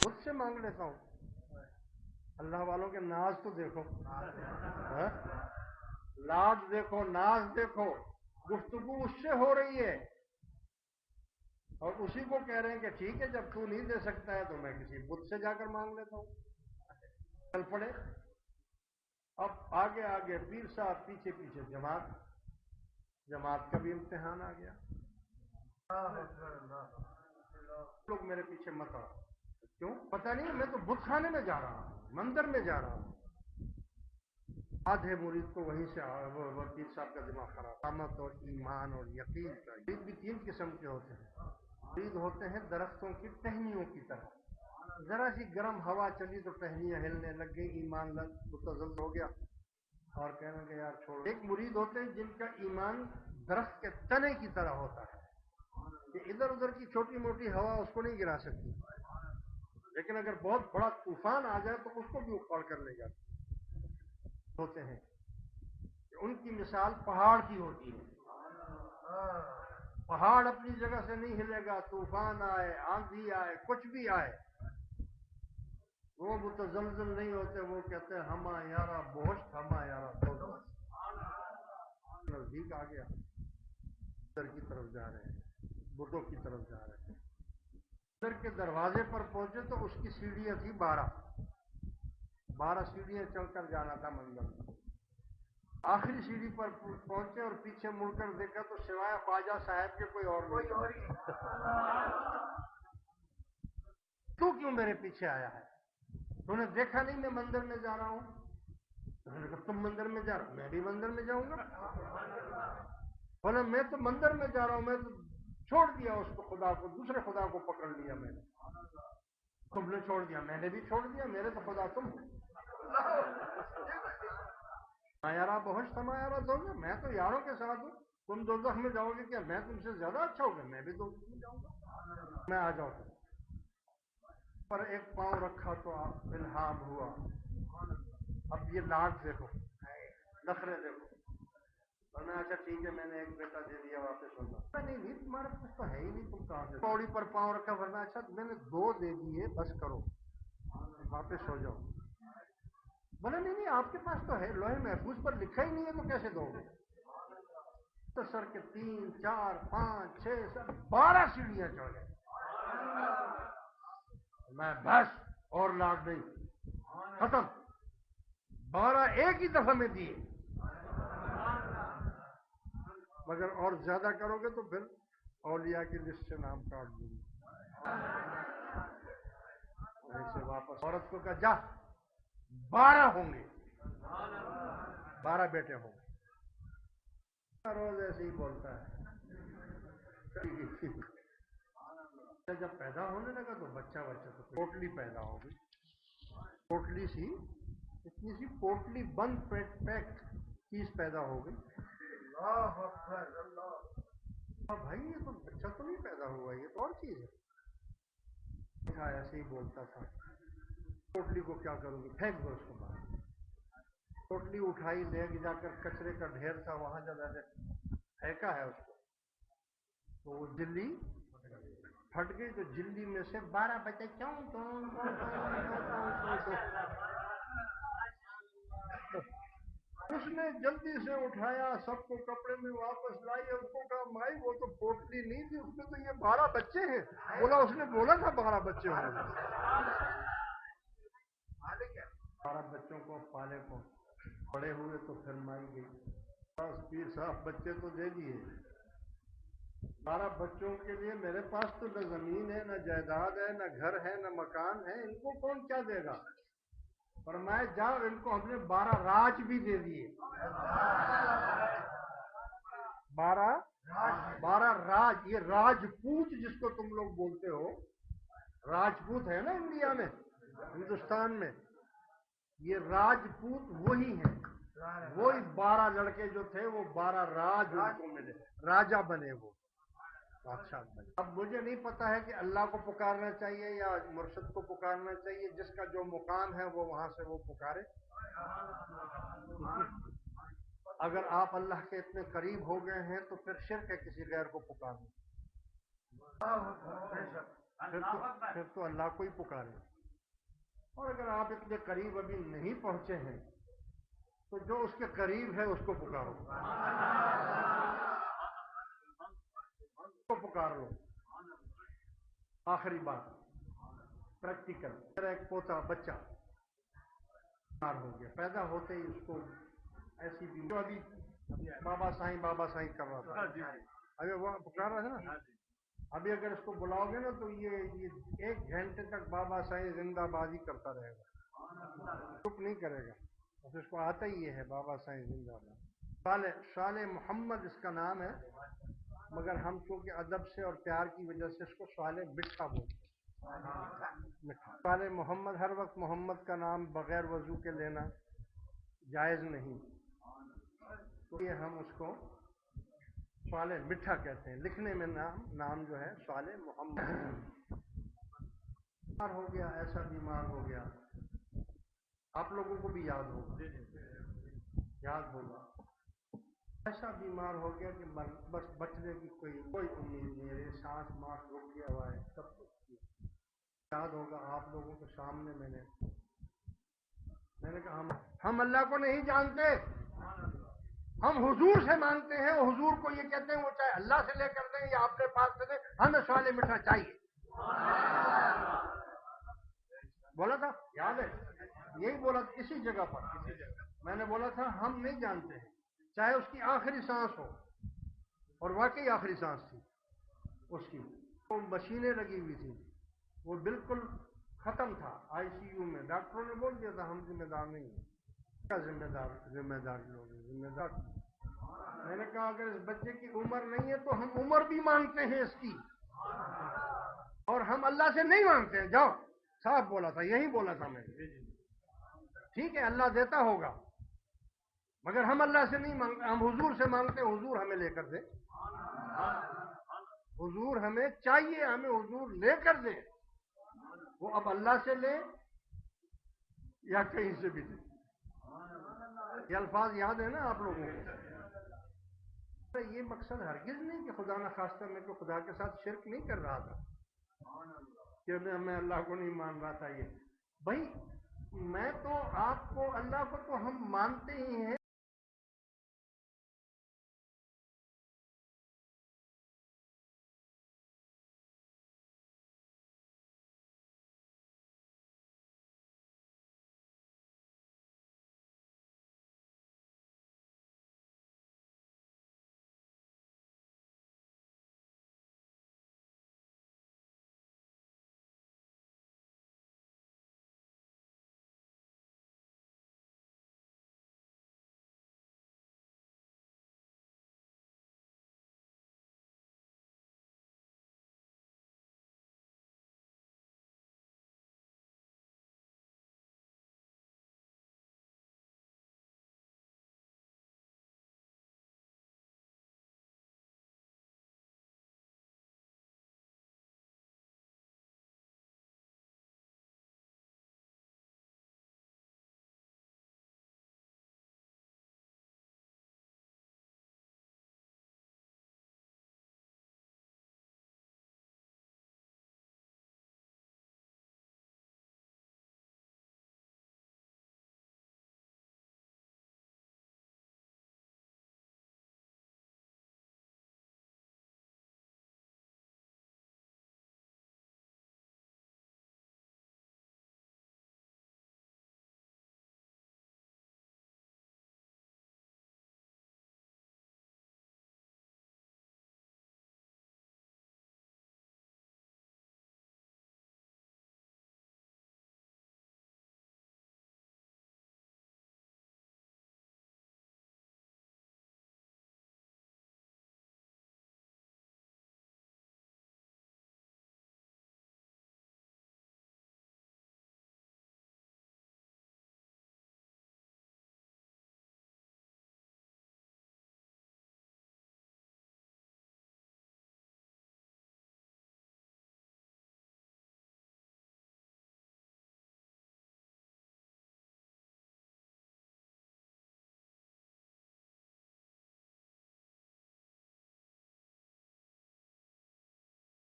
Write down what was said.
خود سے مانگ لیتا ہوں۔ اللہ والوں کے ناز تو دیکھو، ہاں؟ لاج دیکھو، ناز دیکھو، گفتگو اس سے ہو رہی ہے اور اسی کو کہہ رہے ہیں کہ ٹھیک ہے جب تو نہیں دے سکتا ہے تو میں کسی بت سے جا کر مانگ لیتا ہوں۔ چل پڑے، اب آگے آگے پیر صاحب، پیچھے پیچھے جماعت، جماعت کا بھی امتحان آ گیا۔ لوگ میرے پیچھے مت آؤ، کیوں؟ پتہ نہیں، میں تو بت خانے میں جا رہا ہوں، مندر میں جا رہا ہوں۔ آدھے مرید کو وہیں سے وکیل صاحب کا دماغ خراب، قامت اور ایمان اور یقین کا۔ مرید بھی تین قسم کے ہوتے ہیں۔ مرید ہوتے ہیں درختوں کی ٹہنیوں کی طرح، ذرا سی گرم ہوا چلی تو ٹہنیاں ہلنے لگ گئی، ایمان متزلزل ہو گیا اور کہنے کہ یار چھوڑو۔ ایک مرید ہوتے ہیں جن کا ایمان درخت کے تنے کی طرح ہوتا ہے کہ ادھر ادھر کی چھوٹی موٹی ہوا اس کو نہیں گرا سکتی، لیکن اگر بہت بڑا طوفان آ جائے تو اس کو بھی اکھاڑ کر لے جاتی ہوتے ہیں کہ ان کی مثال پہاڑ کی ہوتی ہے۔ پہاڑ اپنی جگہ سے نہیں ہلے گا، طوفان آئے، آندھی آئے، کچھ بھی آئے، وہ متزلزل نہیں ہوتے، وہ کہتے ہیں ہما یارا بوشت، ہما یارا دوست۔ نزدیک آ گیا، ادھر کی طرف جا رہے ہیں، بتوں کی طرف جا رہے ہیں۔ ادھر کے دروازے پر پہنچے تو اس کی سیڑھیاں تھی 12 سیڑھیاں چل کر جانا تھا منزل میں۔ آخری سیڑھی پر پہنچے اور پیچھے مڑ کر دیکھا تو سوائے خواجہ صاحب کے کوئی اور نہیں۔ تو کیوں میرے پیچھے آیا ہے؟ تو نے دیکھا نہیں میں مندر میں جا رہا ہوں؟ تو نے کہا تم مندر میں جا رہا ہو، میں بھی مندر میں جاؤں گا۔ بولا میں تو مندر میں جا رہا ہوں، میں تو چھوڑ دیا اس کو، خدا کو، دوسرے خدا کو پکڑ لیا میں نے۔ تم نے چھوڑ دیا، میں نے بھی چھوڑ دیا، میرے تو خدا تم ہو۔ یارا بہت سمایا دو، میں تو یاروں کے ساتھ ہوں، تم دوزخ میں جاؤ گے کیا؟ میں تم سے زیادہ اچھا ہو گیا، میں بھی دوزخ میں جاؤں گا، میں آ جاؤں گا۔ پر ایک پاؤں رکھا تو الہام ہوا، اب یہ لاٹ دیکھو، نخرے دیکھو۔ اور میں اچھا ٹھیک ہے، میں نے ایک بیٹا دے دیا، واپس ہوگا۔ نہیں تمہارے پاس تو ہے ہی نہیں، تم کہاں سے؟ پوڑی پر پاؤں رکھا، ورنہ اچھا میں نے 2 دے دیے، بس کرو، واپس ہو جاؤ۔ بولا نہیں آپ کے پاس تو ہے، لوہے محفوظ پر لکھا ہی نہیں ہے تو کیسے دو گے؟ تو سر کے 3 4 5 6 7 12 سیڑھیاں چڑھ گئے۔ میں بس اور لاٹ نہیں، ختم، 12 ایک ہی دفعہ میں دیے، مگر اور زیادہ کرو گے تو پھر اولیاء کی لسٹ سے نام کاٹ دوں گی۔ وہیں سے واپس عورت کو کہا جا، 12 ہوں گے، 12 بیٹے ہوں گے۔ روز ایسے ہی بولتا ہے۔ جب پیدا ہونے لگا تو بچہ تو پوٹلی پیدا ہو گئی، پوٹلی سی، اتنی سی پوٹلی بند پیک چیز پیدا ہو گئی۔ بھائی یہ تو بچہ تو نہیں پیدا ہوا، یہ تو اور چیز ہے۔ ایسے ہی بولتا تھا۔ پوٹلی کو کیا کروں گی، پھینک دو اس کو باہر۔ پوٹلی اٹھائی، لے جا کر کچرے کا ڈھیر تھا وہاں جب پھینکا ہے اس کو تو وہ جلی پھٹ گئی، تو جلی میں سے 12 بچے چون چون چون چون۔ اس نے جلدی سے اٹھایا، سب کو کپڑے میں واپس لائی، اس کو کہا مائی وہ تو پوٹلی نہیں تھی، اس میں تو یہ 12 بچے ہیں۔ بولا اس نے بولا تھا 12 بچے ہوں گے۔ 12 بچوں کو پالے کو بڑے ہوئے تو پھر مائی گئی، بس پیر صاحب بچے تو دے دیے، 12 بچوں کے لیے میرے پاس تو نہ زمین ہے، نہ جائیداد ہے، نہ گھر ہے، نہ مکان ہے، ان کو کون کیا دے گا؟ فرمایا جاؤ، ان کو ہم نے 12 راج بھی دے دیے۔ 12 راج، یہ راجپوت جس کو تم لوگ بولتے ہو، راجپوت ہے نا انڈیا میں، ہندوستان میں، یہ راجپوت وہی ہیں، وہی 12 لڑکے جو تھے وہ 12 راج ان کو ملے، راجا بنے، وہ بادشاہ بنے۔ اب مجھے نہیں پتا ہے کہ اللہ کو پکارنا چاہیے یا مرشد کو پکارنا چاہیے، جس کا جو مقام ہے وہ وہاں سے وہ پکارے۔ اگر آپ اللہ کے اتنے قریب ہو گئے ہیں تو پھر شرک ہے کسی غیر کو پکارنا، پھر تو اللہ کو ہی پکارے۔ اور اگر آپ اتنے قریب ابھی نہیں پہنچے ہیں تو جو اس کے قریب ہے اس کو پکارو، اس کو پکار لو۔ آخری بات پریکٹیکل، میرا ایک پوتا بچہ بیمار ہو گیا، پیدا ہوتے ہی اس کو ایسی جو ابھی بابا سائیں کر رہا تھا، ابھی وہ پکار رہا تھا نا، ابھی اگر اس کو بلاؤ گے نا تو یہ 1 گھنٹے تک بابا سائیں زندہ بازی کرتا رہے گا، چپ نہیں کرے گا، بس اس کو آتا ہی یہ ہے بابا سائیں زندہ بازی۔ صالح محمد اس کا نام ہے، مگر ہم چونکہ ادب سے اور پیار کی وجہ سے اس کو صالح مٹھا بولتے ہیں۔ صالح محمد، ہر وقت محمد کا نام بغیر وضو کے لینا جائز نہیں، تو یہ ہم اس کو صالح مٹھا کہتے ہیں، لکھنے میں نام جو ہے صالح محمد۔ بیمار ہو گیا، ایسا بیمار ہو گیا، آپ لوگوں کو بھی یاد ہوگا، ایسا بیمار ہو گیا کہ بس بچنے کی کوئی امید نہیں ہے، سانس ماس رک گیا ہوا ہے، سب کچھ یاد ہوگا آپ لوگوں کے سامنے میں نے کہا ہم اللہ کو نہیں جانتے، ہم حضور سے مانگتے ہیں، حضور کو یہ کہتے ہیں وہ چاہے اللہ سے لے کر دیں یا اپنے پاس سے دیں، ہمیں صالح مٹھا چاہیے۔ بولا تھا، یاد ہے؟ یہی بولا تھا اسی جگہ پر، میں نے بولا تھا ہم نہیں جانتے ہیں، چاہے اس کی آخری سانس ہو، اور واقعی آخری سانس تھی اس کی، وہ مشینیں لگی ہوئی تھی، وہ بالکل ختم تھا آئی سی یو میں، ڈاکٹروں نے بول دیا تھا ہم ذمہ دار نہیں ہیں۔ کیا ذمہ دار لوگ ہیں، ذمہ دار۔ میں نے کہا اگر اس بچے کی عمر نہیں ہے تو ہم عمر بھی مانگتے ہیں اس کی، اور ہم اللہ سے نہیں مانگتے ہیں، جاؤ، صاحب بولا تھا، یہی بولا تھا میں نے۔ ٹھیک ہے اللہ دیتا ہوگا، مگر ہم اللہ سے نہیں مانگتے، ہم حضور سے مانگتے ہیں، حضور ہمیں لے کر دے، حضور ہمیں چاہیے، ہمیں حضور لے کر دے، وہ اب اللہ سے لے یا کہیں سے بھی دے۔ یہ الفاظ یاد ہے نا آپ لوگوں کو؟ یہ مقصد ہرگز نہیں کہ خدا نخواستہ میں تو خدا کے ساتھ شرک نہیں کر رہا تھا کہ میں اللہ کو نہیں مان رہا تھا، یہ بھائی میں تو آپ کو اللہ کو تو ہم مانتے ہی ہیں،